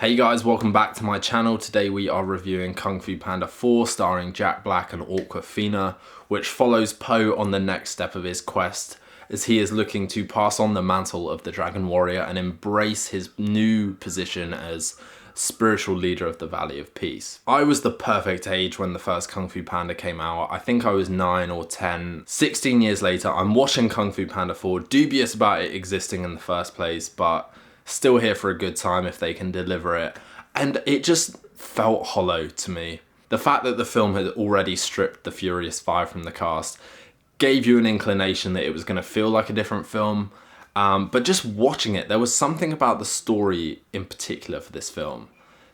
Hey guys, welcome back to my channel. Today we are reviewing Kung Fu Panda 4 starring Jack Black and Awkwafina, which follows Po on the next step of his quest as he is looking to pass on the mantle of the Dragon Warrior and embrace his new position as spiritual leader of the Valley of Peace. I was the perfect age when the first Kung Fu Panda came out. I think I was 9 or 10. 16 years later, I'm watching Kung Fu Panda 4, dubious about it existing in the first place, but still here for a good time if they can deliver it. And it just felt hollow to me. The fact that the film had already stripped the Furious Five from the cast gave you an inclination that it was going to feel like a different film. But just watching it, there was something about the story in particular for this film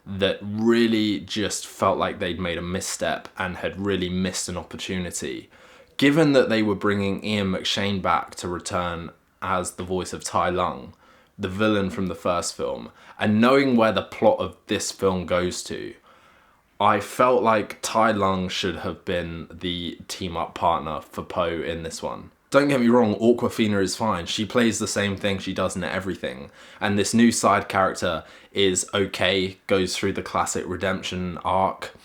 that really just felt like they'd made a misstep and had really missed an opportunity. Given that they were bringing Ian McShane back to return as the voice of Tai Lung, the villain from the first film, and knowing where the plot of this film goes to, I felt like Tai Lung should have been the team-up partner for Po in this one. Don't get me wrong, Awkwafina is fine. She plays the same thing she does in everything. And this new side character is okay, goes through the classic redemption arc.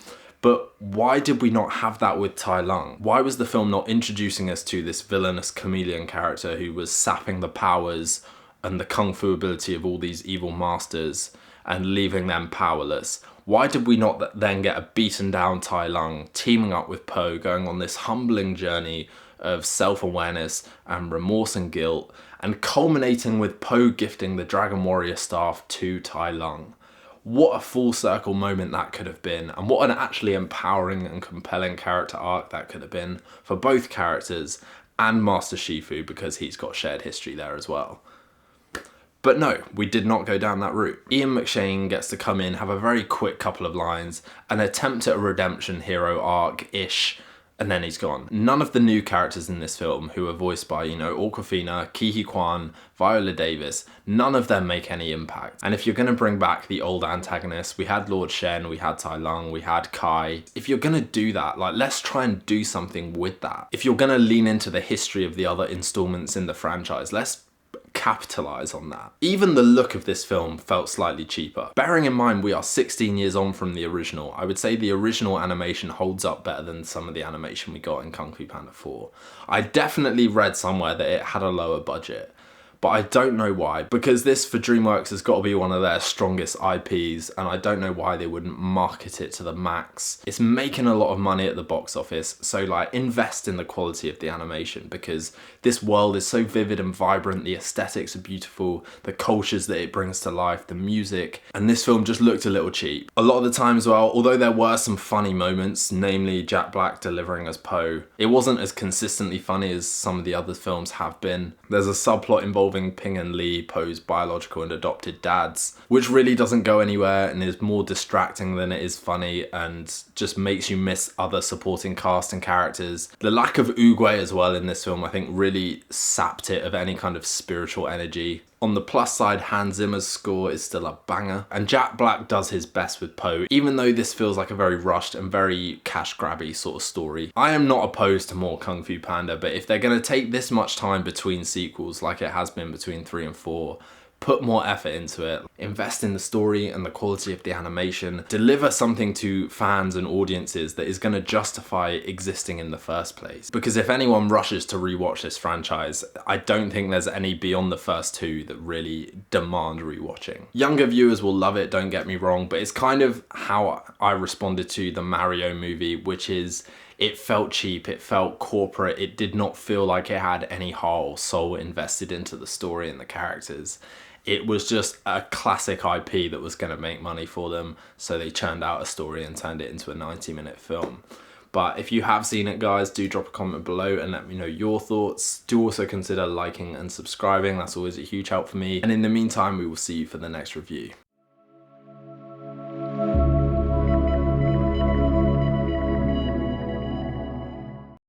But why did we not have that with Tai Lung? Why was the film not introducing us to this villainous chameleon character who was sapping the powers and the kung fu ability of all these evil masters and leaving them powerless? Why did we not then get a beaten down Tai Lung teaming up with Po, going on this humbling journey of self-awareness and remorse and guilt, and culminating with Po gifting the Dragon Warrior staff to Tai Lung? What a full circle moment that could have been, and what an actually empowering and compelling character arc that could have been for both characters and Master Shifu, because he's got shared history there as well. But no, we did not go down that route. Ian McShane gets to come in, have a very quick couple of lines, an attempt at a redemption hero arc-ish, and then he's gone. None of the new characters in this film, who are voiced by, Awkwafina, Ke Kwan, Viola Davis, none of them make any impact. And if you're gonna bring back the old antagonists, we had Lord Shen, we had Tai Lung, we had Kai. If you're gonna do that, let's try and do something with that. If you're gonna lean into the history of the other installments in the franchise, let's capitalize on that. Even the look of this film felt slightly cheaper. Bearing in mind we are 16 years on from the original, I would say the original animation holds up better than some of the animation we got in Kung Fu Panda 4. I definitely read somewhere that it had a lower budget, but I don't know why, because this for DreamWorks has got to be one of their strongest IPs, and I don't know why they wouldn't market it to the max. It's making a lot of money at the box office, so invest in the quality of the animation, because this world is so vivid and vibrant, the aesthetics are beautiful, the cultures that it brings to life, the music, and this film just looked a little cheap. A lot of the time as well, although there were some funny moments, namely Jack Black delivering as Po, it wasn't as consistently funny as some of the other films have been. There's a subplot involving Ping and Lee, Po's biological and adopted dads, which really doesn't go anywhere and is more distracting than it is funny, and just makes you miss other supporting cast and characters. The lack of Oogway as well in this film, I think, really sapped it of any kind of spiritual energy. On the plus side, Hans Zimmer's score is still a banger, and Jack Black does his best with Po, even though this feels like a very rushed and very cash grabby sort of story. I am not opposed to more Kung Fu Panda, but if they're going to take this much time between sequels, like it has been between 3 and 4, put more effort into it, invest in the story and the quality of the animation, deliver something to fans and audiences that is going to justify existing in the first place. Because if anyone rushes to rewatch this franchise, I don't think there's any beyond the first two that really demand rewatching. Younger viewers will love it, don't get me wrong, but it's kind of how I responded to the Mario movie, which is, it felt cheap, it felt corporate, it did not feel like it had any heart or soul invested into the story and the characters. It was just a classic IP that was going to make money for them, so they churned out a story and turned it into a 90-minute film. But if you have seen it, guys, do drop a comment below and let me know your thoughts. Do also consider liking and subscribing, that's always a huge help for me. And in the meantime, we will see you for the next review.